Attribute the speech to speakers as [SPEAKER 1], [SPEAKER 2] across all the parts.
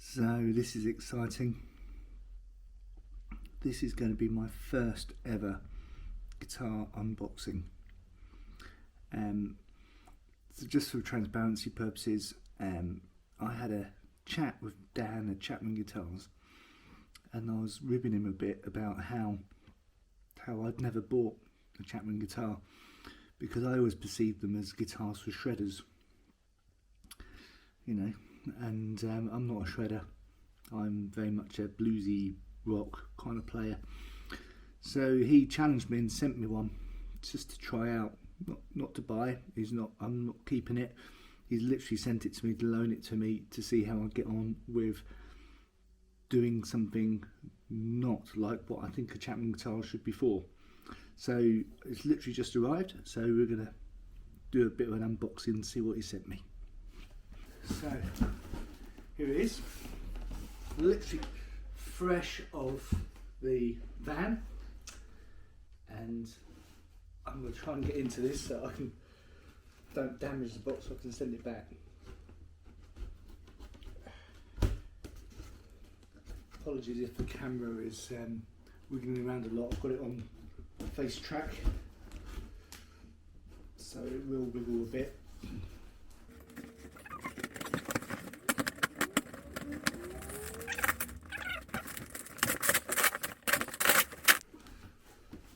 [SPEAKER 1] So this is exciting. This is going to be my first ever guitar unboxing. So just for transparency purposes, I had a chat with Dan at Chapman Guitars, and I was ribbing him a bit about how I'd never bought a Chapman guitar because I always perceived them as guitars for shredders, you know, and I'm not a shredder. I'm very much a bluesy rock kind of player. So he challenged me and sent me one just to try out, not to buy. I'm not keeping it. He's literally sent it to me to loan it to me to see how I get on with doing something not like what I think a Chapman guitar should be for. So it's literally just arrived, so we're gonna do a bit of an unboxing and see what he sent me. So here it is, literally fresh off the van, and I'm going to try and get into this so I don't damage the box so I can send it back. Apologies if the camera is wiggling around a lot. I've got it on face track, so it will wiggle a bit.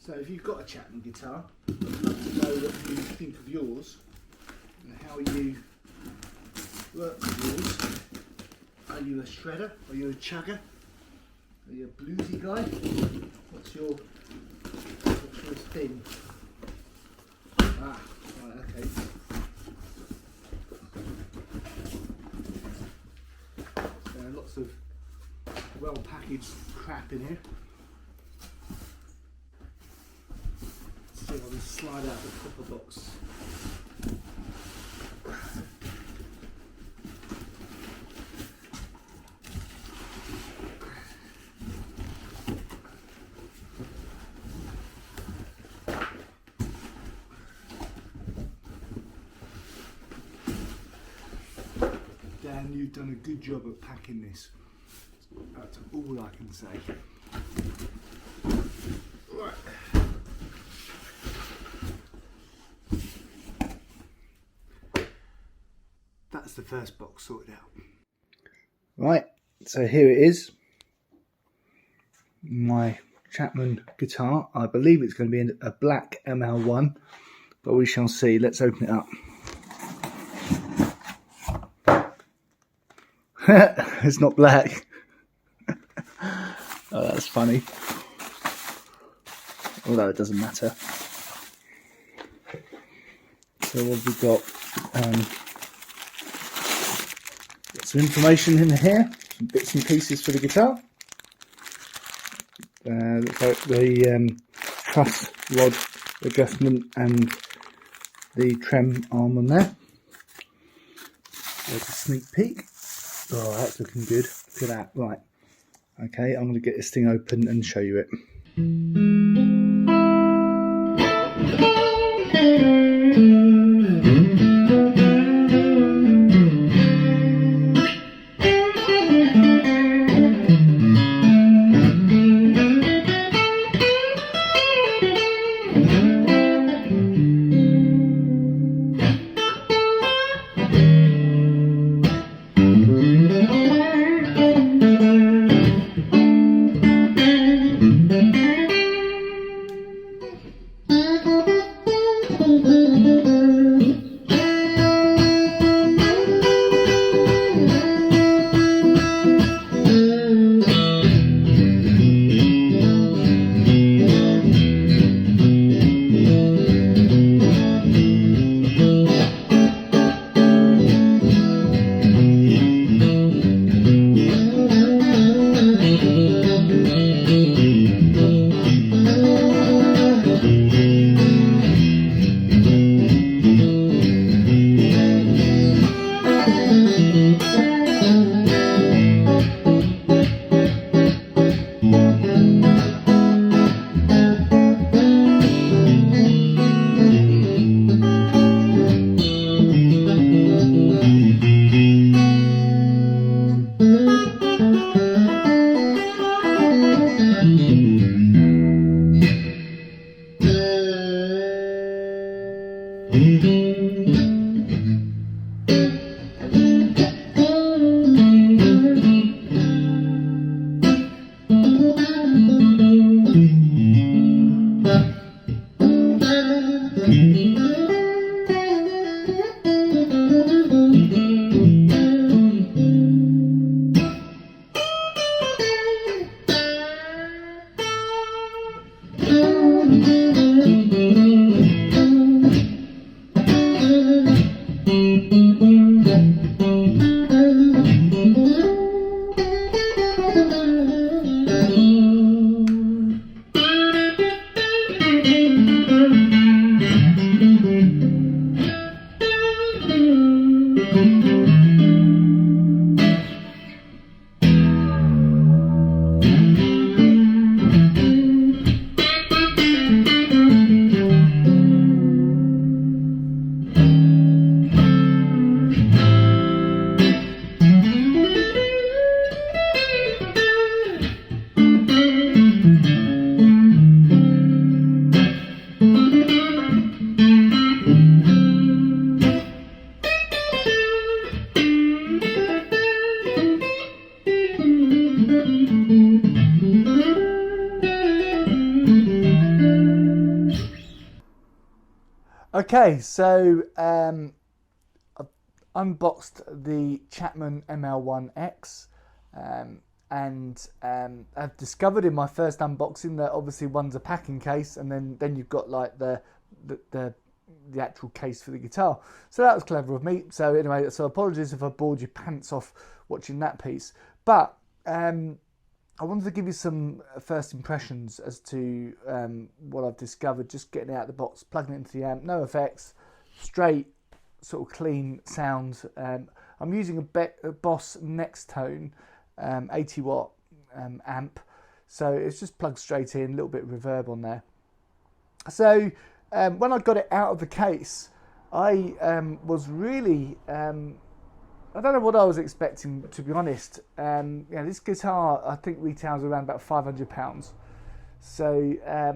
[SPEAKER 1] So if you've got a Chapman guitar, I'd love to know what you think of yours and how you work with yours. Are you a shredder? Are you a chugger? Are you a bluesy guy? What's your thing? Ah, right, okay. So lots of well packaged crap in here. See if I can slide out the copper box. Dan, you've done a good job of packing this. That's all I can say. Right. That's the first box sorted out. Right, so here it is. My Chapman guitar. I believe it's going to be a black ML1, but we shall see. Let's open it up. It's not black. Oh, that's funny. Although it doesn't matter. So what have we got? Got some information in here, some bits and pieces for the guitar. Looks like the truss rod adjustment and the trem arm on there. There's a sneak peek. Oh, that's looking good. Look at that. Right. Okay, I'm going to get this thing open and show you it. Okay, so I've unboxed the Chapman ML-1X, and I've discovered in my first unboxing that obviously one's a packing case, and then you've got like the actual case for the guitar. So that was clever of me. So anyway, so apologies if I bored your pants off watching that piece, but I wanted to give you some first impressions as to what I've discovered, just getting it out of the box, plugging it into the amp, no effects, straight sort of clean sound. I'm using a Boss Next Tone 80 watt amp, so it's just plugged straight in, a little bit of reverb on there. So when I got it out of the case, I was really I don't know what I was expecting, to be honest. This guitar I think retails around about £500. So I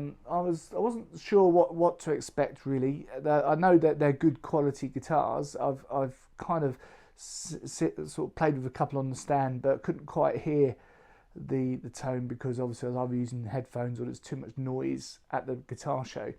[SPEAKER 1] wasn't sure what to expect really. I know that they're good quality guitars. I've kind of sort of played with a couple on the stand, but couldn't quite hear the tone because obviously I was using headphones or there's too much noise at the guitar show.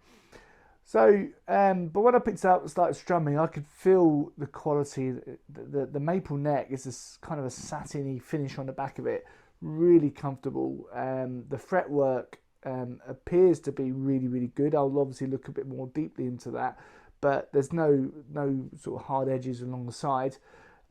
[SPEAKER 1] So, but when I picked it up and started strumming, I could feel the quality. The maple neck is this kind of a satiny finish on the back of it, really comfortable. The fretwork appears to be really good. I'll obviously look a bit more deeply into that, but there's no sort of hard edges along the side.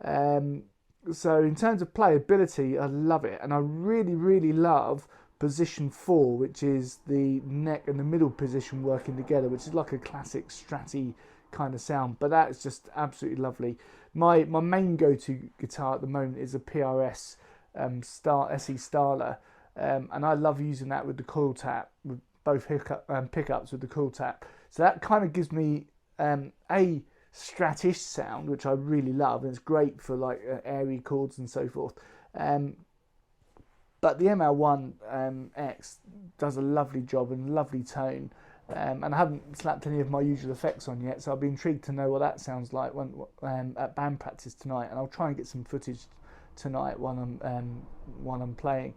[SPEAKER 1] So in terms of playability, I love it, and I really love position 4, which is the neck and the middle position working together, which is like a classic Stratty kind of sound, but that is just absolutely lovely. My main go-to guitar at the moment is a PRS SE Starler, and I love using that with the coil tap, with both pickups with the coil tap. So that kind of gives me a Strat-ish sound, which I really love, and it's great for like airy chords and so forth. But the ML-1X does a lovely job and lovely tone, and I haven't slapped any of my usual effects on yet, so I'll be intrigued to know what that sounds like when at band practice tonight, and I'll try and get some footage tonight while I'm playing.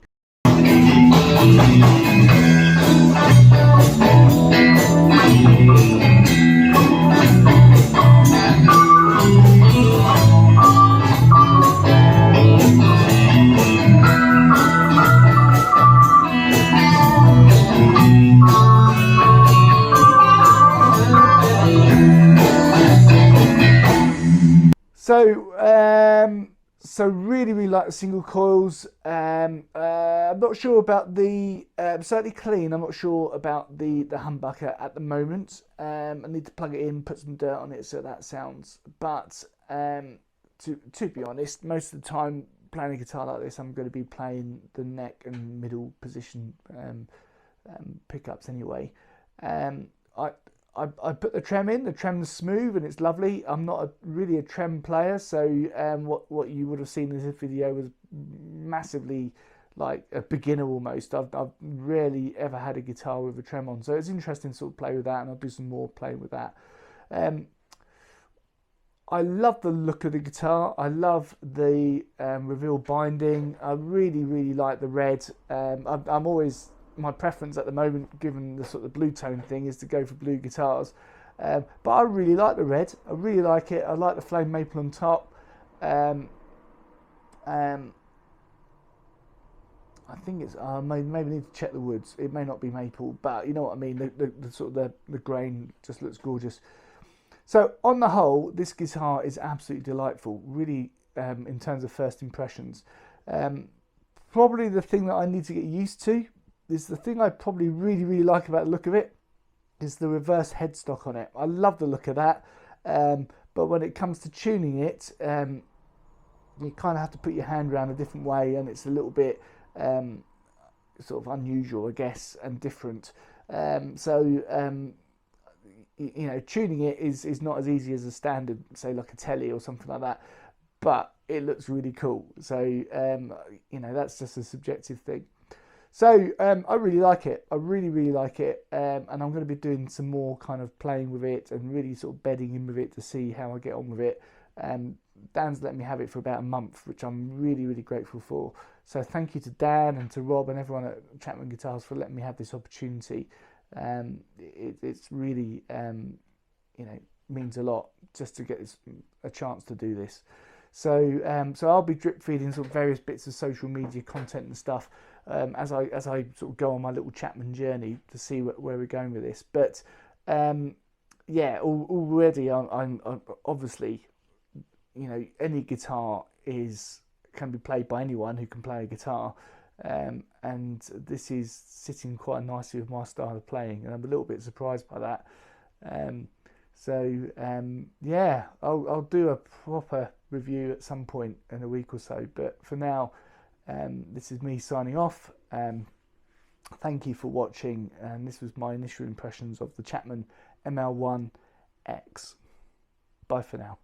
[SPEAKER 1] So really like the single coils. I'm not sure about the certainly clean. I'm not sure about the humbucker at the moment. I need to plug it in, put some dirt on it so that sounds. But to be honest, most of the time playing a guitar like this, I'm going to be playing the neck and middle position pickups anyway. I put the trem in. The trem's smooth and it's lovely. I'm not really a trem player, so what you would have seen in this video was massively like a beginner almost. I've rarely ever had a guitar with a trem on, so it's interesting to sort of play with that, and I'll do some more playing with that. I love the look of the guitar. I love the reveal binding. I really like the red. I'm always, my preference at the moment, given the sort of Blutone thing, is to go for blue guitars. But I really like the red. I really like it. I like the flame maple on top. I think it's maybe need to check the woods. It may not be maple, but you know what I mean. The sort of the grain just looks gorgeous. So on the whole, this guitar is absolutely delightful. Really, in terms of first impressions, probably the thing that I need to get used to is the thing I probably really like about the look of it is the reverse headstock on it. I love the look of that, but when it comes to tuning it, you kind of have to put your hand around a different way, and it's a little bit sort of unusual, I guess, and different. You know, tuning it is not as easy as a standard, say like a Telly or something like that, but it looks really cool. So you know, that's just a subjective thing. So I really like it. I really like it, and I'm going to be doing some more kind of playing with it and really sort of bedding in with it to see how I get on with it. Dan's let me have it for about a month, which I'm really grateful for. So thank you to Dan and to Rob and everyone at Chapman Guitars for letting me have this opportunity. It's really, you know, means a lot just to get a chance to do this. So so I'll be drip feeding sort of various bits of social media content and stuff as I sort of go on my little Chapman journey to see where we're going with this. But yeah, already I'm obviously, you know, any guitar can be played by anyone who can play a guitar, and this is sitting quite nicely with my style of playing, and I'm a little bit surprised by that. Yeah, I'll do a proper review at some point in a week or so, but for now, this is me signing off. Thank you for watching, and this was my initial impressions of the Chapman ML-1X. Bye for now.